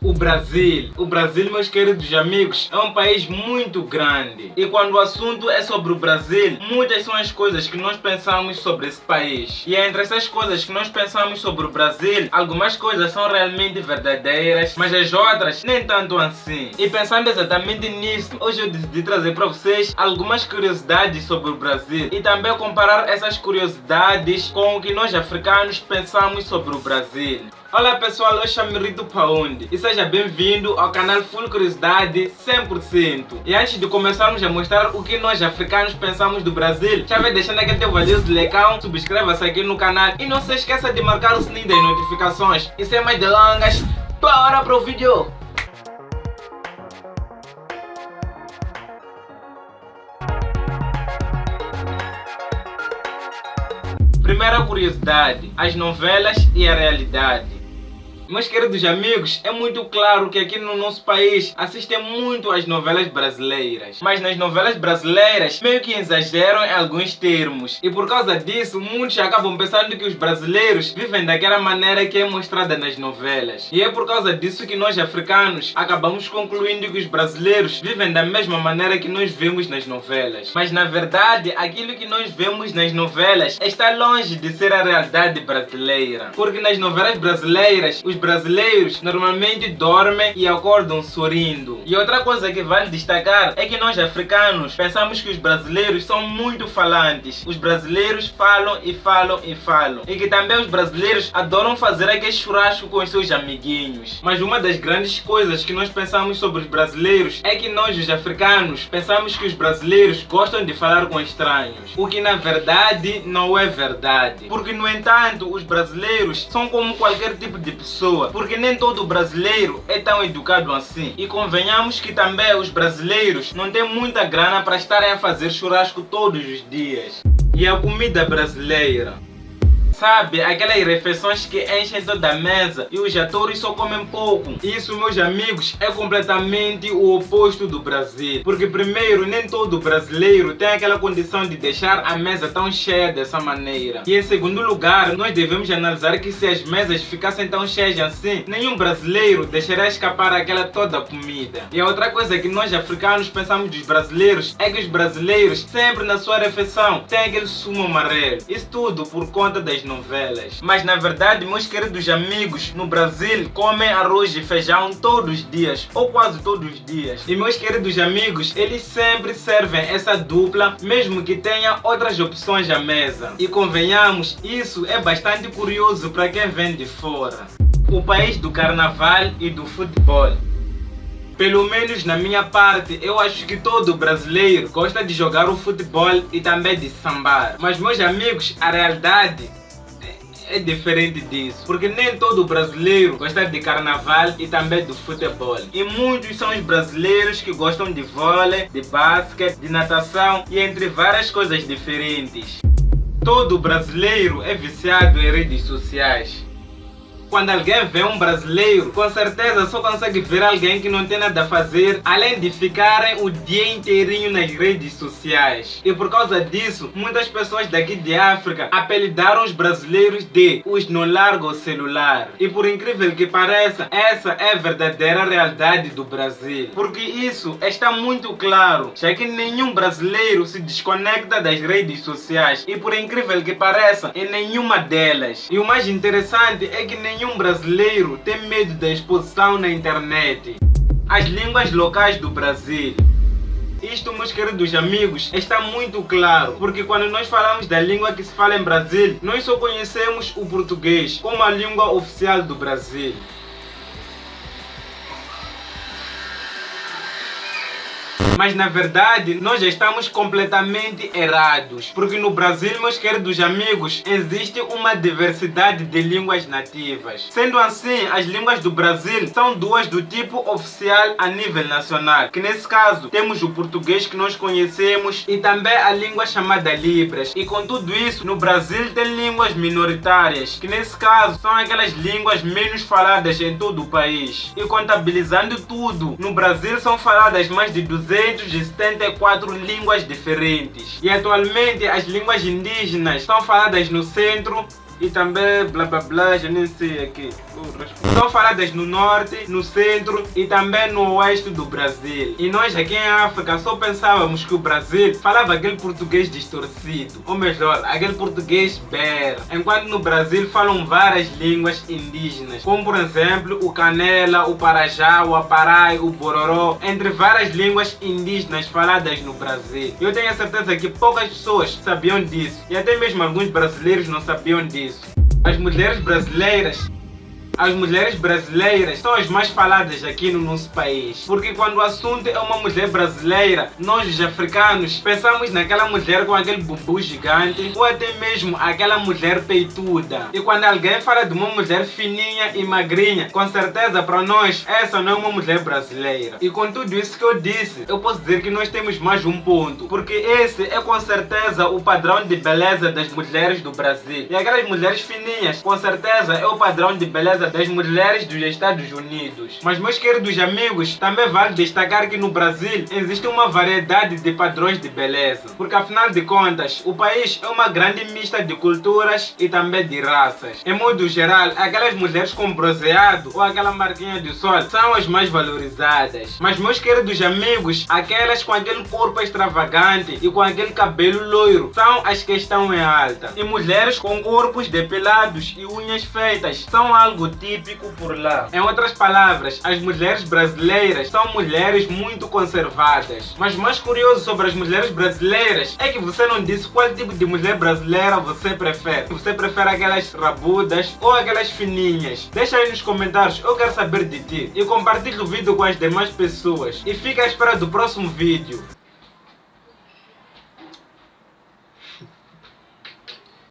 O Brasil, meus queridos amigos, é um país muito grande. E quando o assunto é sobre o Brasil, muitas são as coisas que nós pensamos sobre esse país. E entre essas coisas que nós pensamos sobre o Brasil, algumas coisas são realmente verdadeiras, mas as outras nem tanto assim. E pensando exatamente nisso, hoje eu decidi trazer para vocês algumas curiosidades sobre o Brasil e também comparar essas curiosidades com o que nós africanos pensamos sobre o Brasil. Olá pessoal, eu chamo Rito Paundi e seja bem-vindo ao canal Full Curiosidade 100%. E antes de começarmos a mostrar o que nós africanos pensamos do Brasil, já vai deixando aquele teu valioso like, subscreva-se aqui no canal e não se esqueça de marcar o sininho das notificações. E sem mais delongas, bora pro vídeo! Primeira curiosidade, as novelas e a realidade. Meus queridos amigos, é muito claro que aqui no nosso país assistem muito às novelas brasileiras. Mas nas novelas brasileiras meio que exageram em alguns termos. E por causa disso, muitos acabam pensando que os brasileiros vivem daquela maneira que é mostrada nas novelas. E é por causa disso que nós africanos acabamos concluindo que os brasileiros vivem da mesma maneira que nós vemos nas novelas. Mas na verdade, aquilo que nós vemos nas novelas está longe de ser a realidade brasileira. Porque nas novelas brasileiras, os brasileiros normalmente dormem e acordam sorrindo. E outra coisa que vale destacar é que nós africanos pensamos que os brasileiros são muito falantes. Os brasileiros falam e falam e falam. E que também os brasileiros adoram fazer aquele churrasco com os seus amiguinhos. Mas uma das grandes coisas que nós pensamos sobre os brasileiros é que nós, os africanos, pensamos que os brasileiros gostam de falar com estranhos. O que na verdade não é verdade. Porque no entanto, os brasileiros são como qualquer tipo de pessoa. Porque nem todo brasileiro é tão educado assim. E convenhamos que também os brasileiros não têm muita grana para estarem a fazer churrasco todos os dias. E a comida brasileira? Sabe, aquelas refeições que enchem toda a mesa e os atores só comem pouco. Isso, meus amigos, é completamente o oposto do Brasil. Porque primeiro, nem todo brasileiro tem aquela condição de deixar a mesa tão cheia dessa maneira. E em segundo lugar, nós devemos analisar que se as mesas ficassem tão cheias assim, nenhum brasileiro deixaria escapar aquela toda comida. E a outra coisa que nós africanos pensamos dos brasileiros é que os brasileiros sempre na sua refeição têm aquele sumo amarelo. Isso tudo por conta das novelas. Mas na verdade, meus queridos amigos, no Brasil comem arroz e feijão todos os dias, ou quase todos os dias. E meus queridos amigos, eles sempre servem essa dupla, mesmo que tenha outras opções à mesa. E convenhamos, isso é bastante curioso para quem vem de fora. O país do carnaval e do futebol. Pelo menos na minha parte, eu acho que todo brasileiro gosta de jogar o futebol e também de sambar. Mas meus amigos, a realidade é diferente disso, porque nem todo brasileiro gosta de carnaval e também do futebol. E muitos são os brasileiros que gostam de vôlei, de basquete, de natação e entre várias coisas diferentes. Todo brasileiro é viciado em redes sociais. Quando alguém vê um brasileiro, com certeza só consegue ver alguém que não tem nada a fazer, além de ficarem o dia inteirinho nas redes sociais. E por causa disso, muitas pessoas daqui de África apelidaram os brasileiros de os não largam o celular. E por incrível que pareça, essa é a verdadeira realidade do Brasil. Porque isso está muito claro, já que nenhum brasileiro se desconecta das redes sociais. E por incrível que pareça, em nenhuma delas. E o mais interessante é que nenhum brasileiro tem medo da exposição na internet. As línguas locais do Brasil. Isto, meus queridos amigos, está muito claro, porque quando nós falamos da língua que se fala em Brasil, nós só conhecemos o português como a língua oficial do Brasil. Mas na verdade, nós já estamos completamente errados. Porque no Brasil, meus queridos amigos, existe uma diversidade de línguas nativas. Sendo assim, as línguas do Brasil são duas do tipo oficial a nível nacional. Que nesse caso, temos o português que nós conhecemos e também a língua chamada Libras. E com tudo isso, no Brasil tem línguas minoritárias, que nesse caso são aquelas línguas menos faladas em todo o país. E contabilizando tudo, no Brasil são faladas mais de 274 línguas diferentes. E atualmente as línguas indígenas são faladas no centro, e também blá blá blá, já nem sei aqui. São faladas no norte, no centro e também no oeste do Brasil. E nós aqui em África só pensávamos que o Brasil falava aquele português distorcido, ou melhor, aquele português ber. Enquanto no Brasil falam várias línguas indígenas, como por exemplo o canela, o parajá, o aparai, o bororó, entre várias línguas indígenas faladas no Brasil. Eu tenho a certeza que poucas pessoas sabiam disso e até mesmo alguns brasileiros não sabiam disso. As mulheres brasileiras são as mais faladas aqui no nosso país. Porque quando o assunto é uma mulher brasileira, nós os africanos pensamos naquela mulher com aquele bumbum gigante ou até mesmo aquela mulher peituda. E quando alguém fala de uma mulher fininha e magrinha, com certeza para nós essa não é uma mulher brasileira. E com tudo isso que eu disse, eu posso dizer que nós temos mais um ponto. Porque esse é com certeza o padrão de beleza das mulheres do Brasil. E aquelas mulheres fininhas, com certeza é o padrão de beleza das mulheres dos Estados Unidos. Mas meus queridos amigos, também vale destacar que no Brasil existe uma variedade de padrões de beleza, porque afinal de contas o país é uma grande mista de culturas e também de raças. Em modo geral, aquelas mulheres com bronzeado ou aquela marquinha de sol são as mais valorizadas. Mas meus queridos amigos, aquelas com aquele corpo extravagante e com aquele cabelo loiro são as que estão em alta. E mulheres com corpos depilados e unhas feitas são algo típico por lá. Em outras palavras, as mulheres brasileiras são mulheres muito conservadas. Mas o mais curioso sobre as mulheres brasileiras é que você não disse qual tipo de mulher brasileira você prefere. Você prefere aquelas rabudas ou aquelas fininhas? Deixa aí nos comentários, eu quero saber de ti. E compartilhe o vídeo com as demais pessoas. E fica à espera do próximo vídeo.